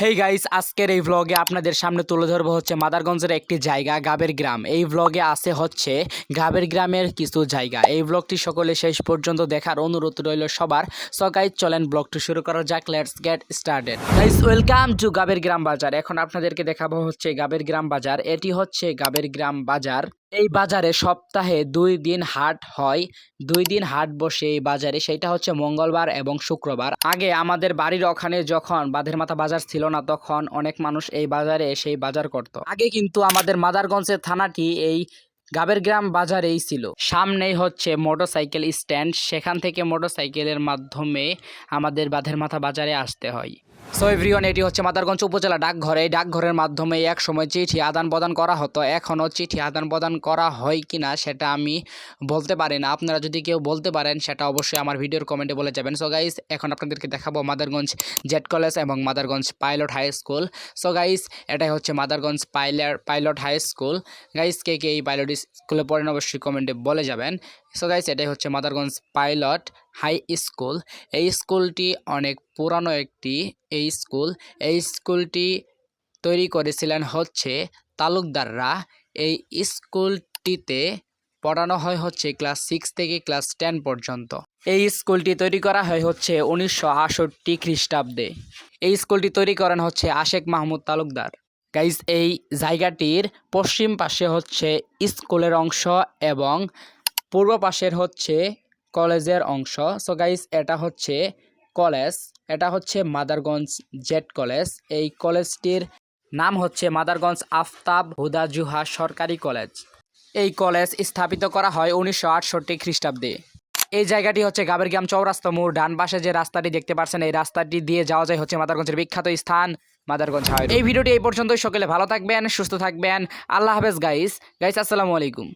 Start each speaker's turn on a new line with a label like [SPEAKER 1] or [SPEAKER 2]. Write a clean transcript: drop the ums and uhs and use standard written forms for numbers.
[SPEAKER 1] Hey guys, আজকের এই ভ্লগে আপনাদের সামনে তুলে ধরবো হচ্ছে মাদারগঞ্জের একটি জায়গা গাবের গ্রাম। এই ভ্লগে আছে হচ্ছে গাবের গ্রামের কিছু জায়গা। এই ভ্লগটি সকলে শেষ পর্যন্ত দেখার অনুরোধ রইল সবার। সো গাইস, চলেন ভ্লগটি শুরু করা যাক। Let's get started. Guys, welcome to গাবের গ্রাম বাজার। এখন আপনাদেরকে দেখাবো হচ্ছে গাবের গ্রাম বাজার। এটি হচ্ছে গাবের গ্রাম বাজার। এই বাজারে সপ্তাহে 2 দিন হাট হয়। 2 দিন হাট বসে এই বাজারে, সেটা হচ্ছে মঙ্গলবার এবং শুক্রবার। আগে আমাদের বাড়ির ওখানে যখন বাঁধের মাথা বাজার ছিল না, তখন অনেক মানুষ এই বাজারে এসে বাজার করত। আগে কিন্তু আমাদের মাদারগঞ্জের থানাটি এই গাবের গ্রাম বাজারেই ছিল। সামনেই হচ্ছে মোটরসাইকেল স্ট্যান্ড, সেখান থেকে মোটরসাইকেলের মাধ্যমে আমাদের বাঁধের মাথা বাজারে আসতে হয়। সো এভরিওয়ান, এটি হচ্ছে মাদারগঞ্জ উপজেলা ডাকঘর। এই ডাকঘরের মাধ্যমে এক সময় চিঠি আদান প্রদান করা হতো। এখনও চিঠি আদান প্রদান করা হয় কিনা সেটা আমি বলতে পারি না। আপনারা যদি কেউ বলতে পারেন সেটা অবশ্যই আমার ভিডিওর কমেন্টে বলে যাবেন। সো গাইস, এখন আপনাদেরকে দেখাবো মাদারগঞ্জ জেড কলেজ এবং Madarganj pilot high school. So guys, এটাই হচ্ছে Madarganj pilot high school. Guys, কে কে এই পাইলট স্কুলে পড়েন অবশ্যই কমেন্টে বলে যাবেন। সো গাইস, এটাই হচ্ছে মাদারগঞ্জ পাইলট হাই স্কুল। এই স্কুলটি অনেক পুরানো একটি স্কুল। এই স্কুলটি তৈরি করেছিলেন হচ্ছে তালুকদাররা। এই স্কুলটিতে পড়ানো হয় হচ্ছে ক্লাস 6 থেকে ক্লাস 10 পর্যন্ত। এই স্কুলটি তৈরি করা হয় হচ্ছে 1968 খ্রিস্টাব্দে। এই স্কুলটি তৈরি করেন হচ্ছে আশেক মাহমুদ তালুকদার। গাইস, এই জায়গাটির পশ্চিম পাশে হচ্ছে স্কুলের অংশ এবং পূর্ব পাশের হচ্ছে কলেজের অংশ। সো গাইস, এটা হচ্ছে কলেজ। এটা হচ্ছে মাদারগঞ্জ জেড কলেজ। এই কলেজটির নাম হচ্ছে মাদারগঞ্জ আফতাব হুদা জুহা সরকারি কলেজ। এই কলেজ স্থাপিত করা হয় 1968 খ্রিস্টাব্দে। এই জায়গাটি হচ্ছে গাবের গ্রাম চৌরাস্তা মোড়। ডান পাশে যে রাস্তাটি দেখতে পাচ্ছেন, এই রাস্তাটি দিয়ে যাওয়া যায় হচ্ছে মাদারগঞ্জের বিখ্যাত স্থান মাদারগঞ্জ হাইওয়ে। এই ভিডিওটি এই পর্যন্তই। সকলে ভালো থাকবেন, সুস্থ থাকবেন। আল্লাহ হাফেজ গাইস। আসসালামু আলাইকুম।